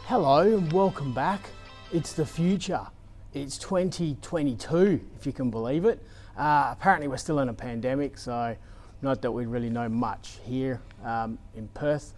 Hello and welcome back. It's the future. It's 2022, if you can believe it. Apparently we're still in a pandemic, so not that we really know much here in Perth.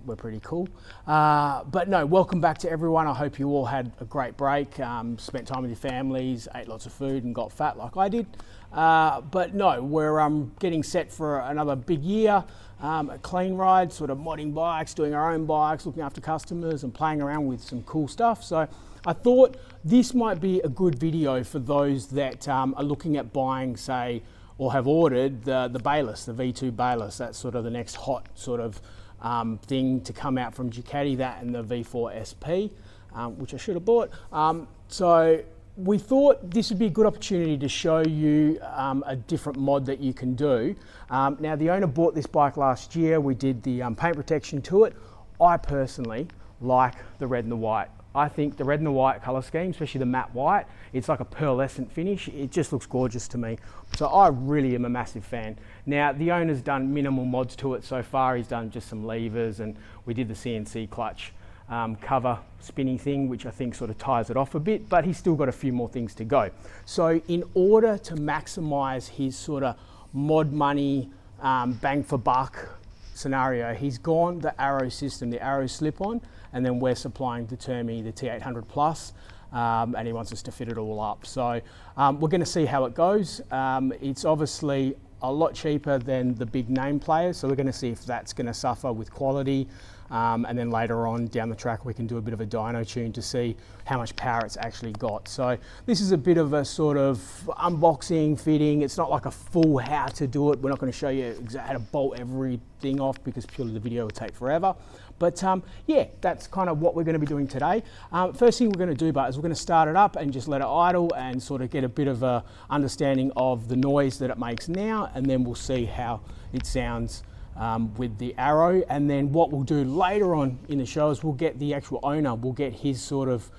We're pretty cool. But no, welcome back to everyone. I hope you all had a great break, spent time with your families, ate lots of food and got fat like I did. But no, we're getting set for another big year, a clean ride, sort of modding bikes, doing our own bikes, looking after customers and playing around with some cool stuff. So I thought this might be a good video for those that are looking at buying, say, or have ordered the Bayless, the V2 Bayless. That's sort of the next hot sort of thing to come out from Ducati, that and the V4 SP, which I should have bought. So we thought this would be a good opportunity to show you a different mod that you can do. Now the owner bought this bike last year. We did the paint protection to it. I personally like the red and the white. I think the red and the white colour scheme, especially the matte white, it's like a pearlescent finish. It just looks gorgeous to me. So I really am a massive fan. Now the owner's done minimal mods to it so far. He's done just some levers, and we did the CNC clutch cover spinny thing, which I think sort of ties it off a bit, but he's still got a few more things to go. So in order to maximize his sort of mod money, bang for buck scenario, he's gone the Arrow system, the Arrow slip-on, and then we're supplying the Termi, the T800 Plus, and he wants us to fit it all up. So we're going to see how it goes. It's obviously a lot cheaper than the big name players, so we're going to see if that's going to suffer with quality. And then later on down the track we can do a bit of a dyno tune to see how much power it's actually got. So this is a bit of a sort of unboxing, fitting. It's not like a full how to do it. We're not going to show you exactly how to bolt everything off because purely the video will take forever. But yeah, that's kind of what we're going to be doing today. First thing we're going to do, but is we're going to start it up and just let it idle and sort of get a bit of a understanding of the noise that it makes now, and then we'll see how it sounds with the Arrow. And then what we'll do later on in the show is we'll get the actual owner, we'll get his sort of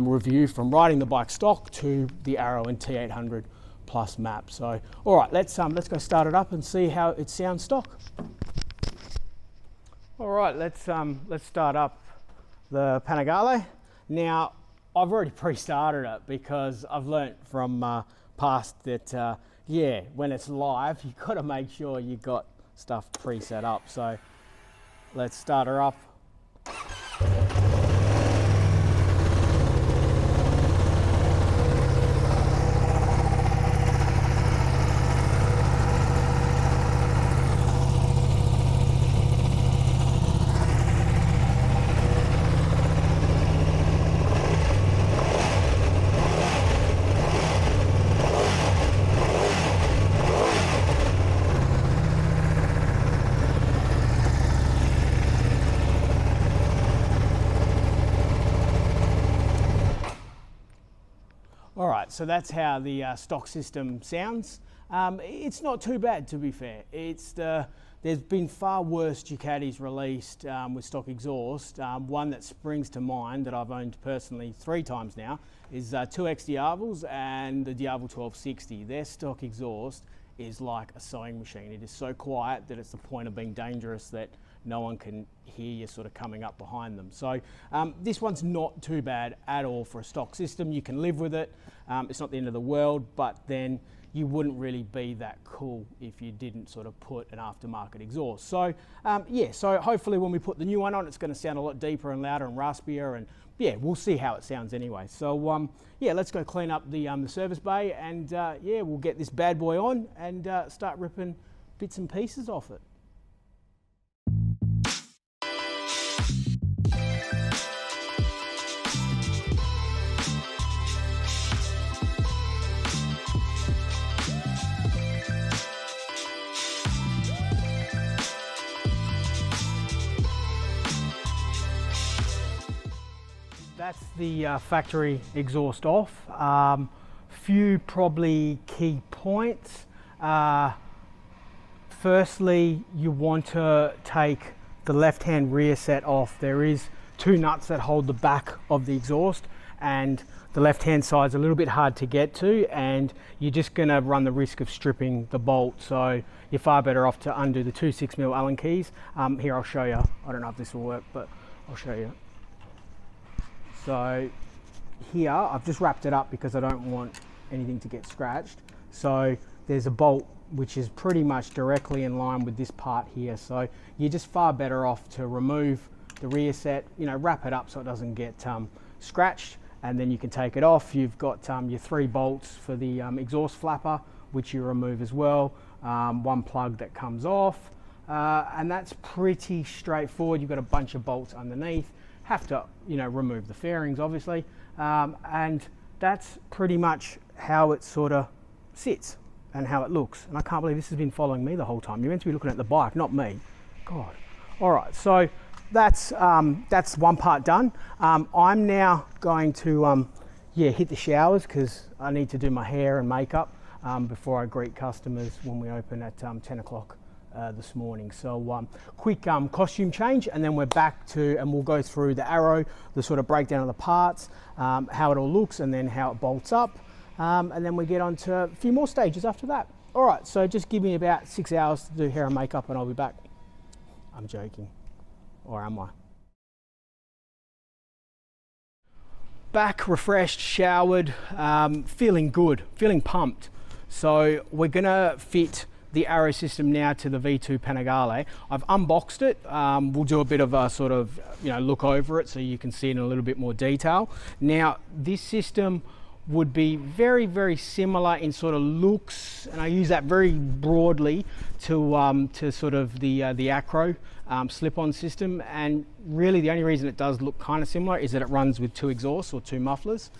review from riding the bike stock to the Arrow and T800 Plus map. So all right, let's go start it up and see how it sounds stock. All right, let's start up the Panigale. Now I've already pre-started it because I've learnt from past that yeah, when it's live you've got to make sure you got stuff pre-set up. So let's start her up. All right, so that's how the stock system sounds. It's not too bad, to be fair. There's been far worse Ducatis released with stock exhaust. One that springs to mind that I've owned personally 3 times now is 2X Diavels and the Diavel 1260. Their stock exhaust is like a sewing machine. It is so quiet that it's the point of being dangerous that no one can hear you sort of coming up behind them. So this one's not too bad at all for a stock system. You can live with it. It's not the end of the world, but then you wouldn't really be that cool if you didn't sort of put an aftermarket exhaust. So yeah, so hopefully when we put the new one on, it's going to sound a lot deeper and louder and raspier, and yeah, we'll see how it sounds anyway. So yeah, let's go clean up the service bay, and yeah, we'll get this bad boy on and start ripping bits and pieces off it. That's the factory exhaust off. Few probably key points. Firstly, you want to take the left-hand rear set off. There is 2 nuts that hold the back of the exhaust, and the left-hand side's a little bit hard to get to, and you're just going to run the risk of stripping the bolt. So you're far better off to undo the 2 6mm Allen keys. Here, I'll show you. I don't know if this will work, but I'll show you. So here, I've just wrapped it up because I don't want anything to get scratched. So there's a bolt which is pretty much directly in line with this part here. So you're just far better off to remove the rear set, you know, wrap it up so it doesn't get scratched, and then you can take it off. You've got your 3 bolts for the exhaust flapper, which you remove as well. 1 plug that comes off, and that's pretty straightforward. You've got a bunch of bolts underneath. Have to, you know, remove the fairings, obviously, and that's pretty much how it sort of sits and how it looks. And I can't believe this has been following me the whole time. You're meant to be looking at the bike, not me. God. All right, so that's one part done. I'm now going to hit the showers because I need to do my hair and makeup before I greet customers when we open at 10 o'clock this morning. So quick costume change, and then we're back to, and we'll go through the Arrow, the sort of breakdown of the parts, how it all looks, and then how it bolts up. And then we get on to a few more stages after that. All right, so just give me about 6 hours to do hair and makeup and I'll be back. I'm joking, or am I? Back, refreshed, showered, feeling good, feeling pumped. So we're gonna fit the Arrow system now to the V2 Panigale. I've unboxed it. We'll do a bit of a sort of, you know, look over it so you can see it in a little bit more detail. Now, this system would be very, very similar in sort of looks, and I use that very broadly to sort of the Acro slip-on system. And really the only reason it does look kind of similar is that it runs with 2 exhausts or 2 mufflers.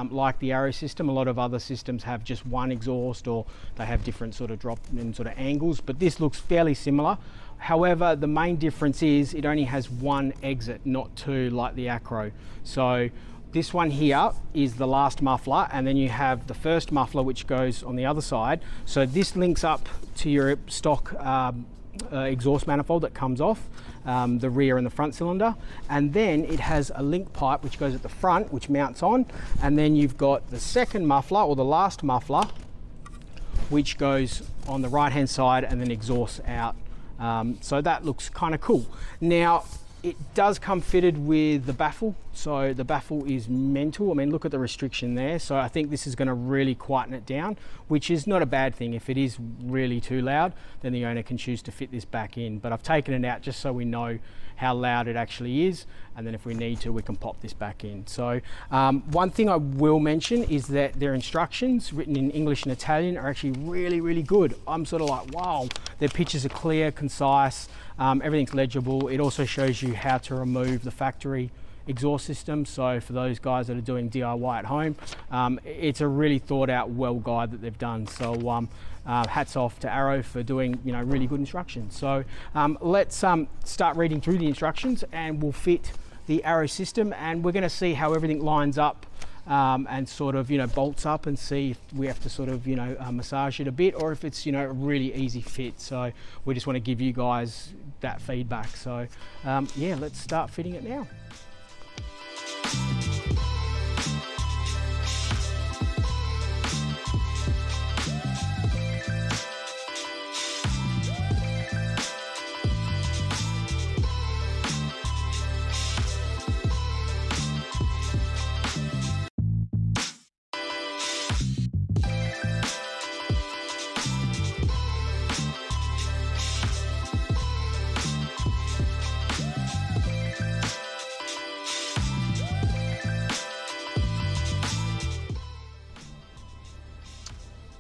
Like the Arrow system, a lot of other systems have just 1 exhaust, or they have different sort of drop and sort of angles, but this looks fairly similar. However, the main difference is it only has 1 exit, not 2 like the Acro. So this one here is the last muffler, and then you have the first muffler which goes on the other side. So this links up to your stock exhaust manifold that comes off the rear and the front cylinder, and then it has a link pipe which goes at the front, which mounts on, and then you've got the second muffler, or the last muffler, which goes on the right hand side and then exhausts out. So that looks kind of cool. Now, it does come fitted with the baffle, so the baffle is mental. I mean, look at the restriction there. So I think this is going to really quieten it down, which is not a bad thing. If it is really too loud, then the owner can choose to fit this back in. But I've taken it out just so we know how loud it actually is, and then if we need to, we can pop this back in. So one thing I will mention is that their instructions, written in English and Italian, are actually really, really good. I'm sort of like, wow, their pictures are clear, concise, everything's legible. It also shows you how to remove the factory exhaust system. So for those guys that are doing DIY at home, it's a really thought out well guide that they've done. So hats off to Arrow for doing, you know, really good instructions. So let's start reading through the instructions, and we'll fit the Arrow system, and we're going to see how everything lines up and sort of, you know, bolts up, and see if we have to sort of, you know, massage it a bit, or if it's, you know, a really easy fit. So we just want to give you guys that feedback. So yeah, let's start fitting it now.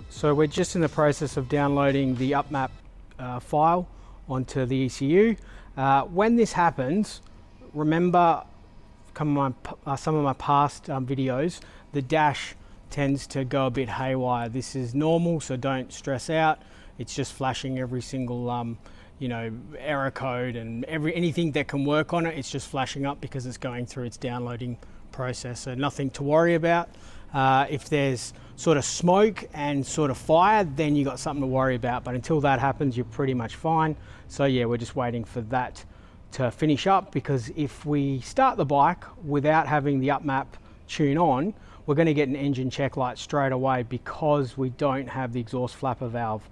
So we're just in the process of downloading the upmap file onto the ECU. When this happens, remember some of my past videos, the dash tends to go a bit haywire. This is normal, so don't stress out. It's just flashing every single you know, error code and anything that can work on it. It's just flashing up because it's going through its downloading process, so nothing to worry about. If there's sort of smoke and sort of fire, then you got something to worry about, but until that happens, you're pretty much fine. So yeah, we're just waiting for that to finish up, because if we start the bike without having the upmap tune on, we're going to get an engine check light straight away, because we don't have the exhaust flapper valve.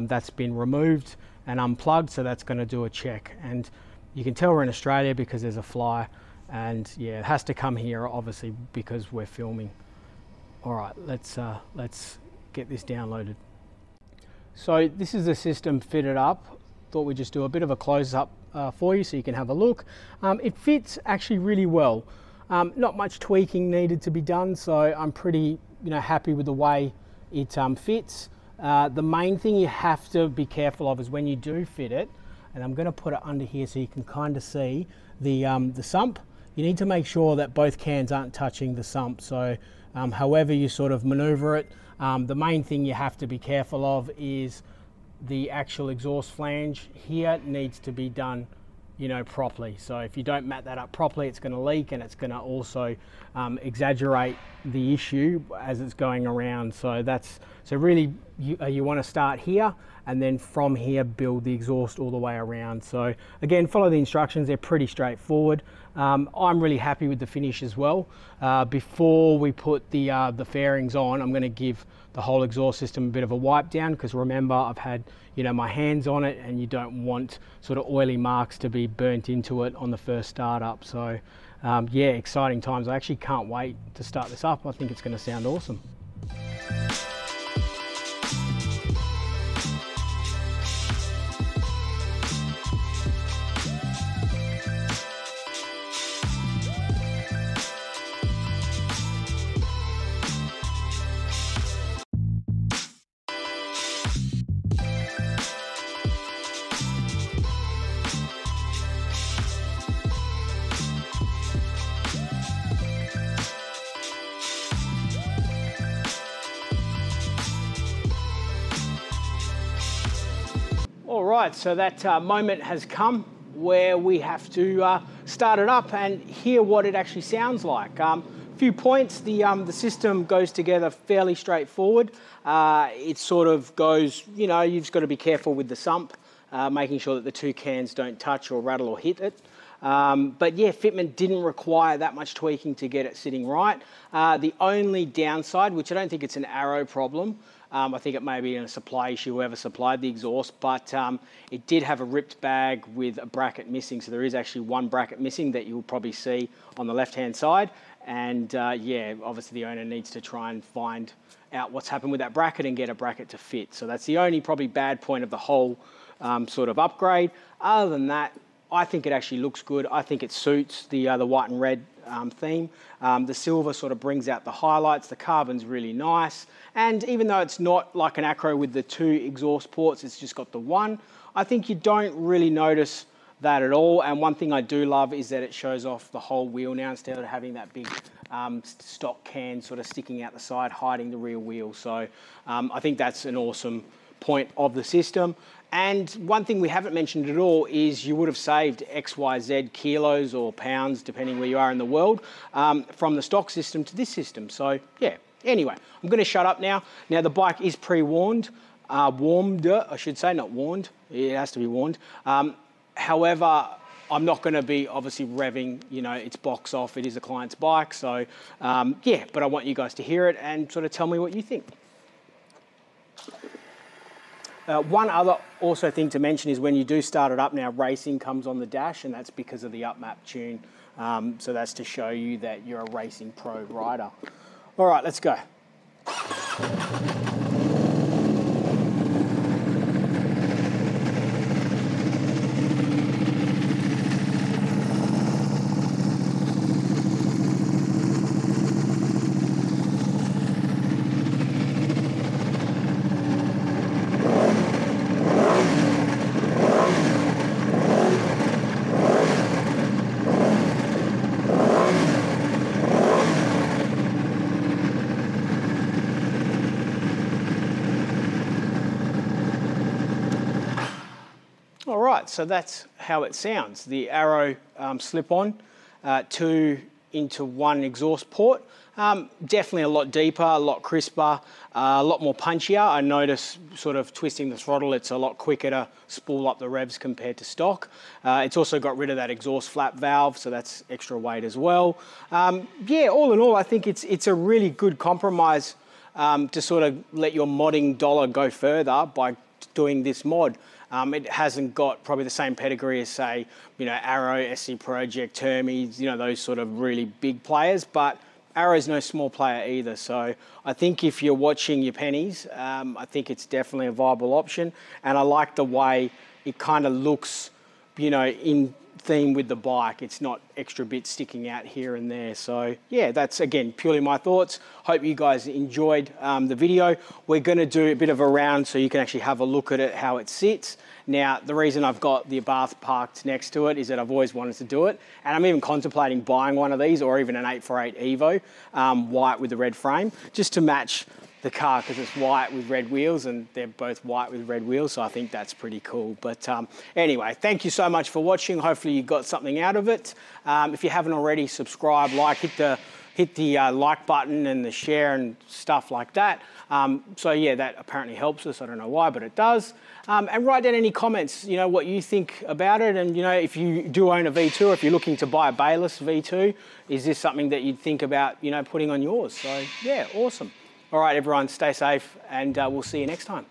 That's been removed and unplugged, so that's going to do a check. And you can tell we're in Australia because there's a fly And yeah, it has to come here obviously because we're filming. All right, let's get this downloaded. So this is the system fitted up. Thought we'd just do a bit of a close-up for you so you can have a look. It fits actually really well. Not much tweaking needed to be done, so I'm pretty happy with the way it fits. The main thing you have to be careful of is when you do fit it, and I'm going to put it under here so you can kind of see the sump. You need to make sure that both cans aren't touching the sump. So however you sort of maneuver it, the main thing you have to be careful of is the actual exhaust flange here needs to be done properly. So if you don't mat that up properly, it's going to leak, and it's going to also exaggerate the issue as it's going around. So really you want to start here, and then from here build the exhaust all the way around. So again, follow the instructions, they're pretty straightforward. I'm really happy with the finish as well. Before we put the fairings on, I'm going to give the whole exhaust system a bit of a wipe down, because remember, I've had my hands on it, and you don't want sort of oily marks to be burnt into it on the first startup. So yeah, exciting times. I actually can't wait to start this up. I think it's going to sound awesome. All right, so that moment has come where we have to start it up and hear what it actually sounds like. Few points, the system goes together fairly straightforward. It sort of goes, you've just got to be careful with the sump, making sure that the two cans don't touch or rattle or hit it. But yeah, fitment didn't require that much tweaking to get it sitting right. The only downside, which I don't think it's an Arrow problem, I think it may be a supply issue, whoever supplied the exhaust, but it did have a ripped bag with a bracket missing. So there is actually one bracket missing that you'll probably see on the left-hand side. And yeah, obviously the owner needs to try and find out what's happened with that bracket and get a bracket to fit. So that's the only probably bad point of the whole sort of upgrade. Other than that, I think it actually looks good. I think it suits the white and red theme. The silver sort of brings out the highlights. The carbon's really nice. And even though it's not like an Acro with the two exhaust ports, it's just got the one, I think you don't really notice that at all. And one thing I do love is that it shows off the whole wheel now, instead of having that big stock can sort of sticking out the side, hiding the rear wheel. So I think that's an awesome point of the system. And one thing we haven't mentioned at all is you would have saved XYZ kilos or pounds, depending where you are in the world, from the stock system to this system. So yeah, anyway, I'm going to shut up now. Now the bike is pre-warmed, warmed, I should say, not warned. It has to be warned. However, I'm not going to be obviously revving, its box off. It is a client's bike. So yeah, but I want you guys to hear it and sort of tell me what you think. One other also thing to mention is when you do start it up now, racing comes on the dash, and that's because of the upmap tune. So that's to show you that you're a racing pro rider. All right, let's go. All right, so that's how it sounds. The Arrow slip-on, 2 into 1 exhaust port. Definitely a lot deeper, a lot crisper, a lot more punchier. I notice sort of twisting the throttle, it's a lot quicker to spool up the revs compared to stock. It's also got rid of that exhaust flap valve, so that's extra weight as well. Yeah, all in all, I think it's a really good compromise to sort of let your modding dollar go further by doing this mod. It hasn't got probably the same pedigree as, say, you know, Arrow, SC Project, Hermes, you know, those sort of really big players, but Arrow's no small player either. So I think if you're watching your pennies, I think it's definitely a viable option. And I like the way it kind of looks, you know, in theme with the bike. It's not extra bits sticking out here and there. So yeah, that's again purely my thoughts. Hope you guys enjoyed the video. We're going to do a bit of a round so you can actually have a look at it, how it sits. Now, the reason I've got the Abarth parked next to it is that I've always wanted to do it, and I'm even contemplating buying one of these, or even an 848 Evo, white with the red frame, just to match the car, because it's white with red wheels, and they're both white with red wheels, so I think that's pretty cool. But anyway, thank you so much for watching. Hopefully you got something out of it. If you haven't already, subscribe, like, hit the like button and the share and stuff like that. So yeah, that apparently helps us. I don't know why, but it does. And write down any comments, you know, what you think about it. And, you know, if you do own a V2, or if you're looking to buy a Bayless V2, is this something that you'd think about, you know, putting on yours? So yeah, awesome. All right, everyone, stay safe, and we'll see you next time.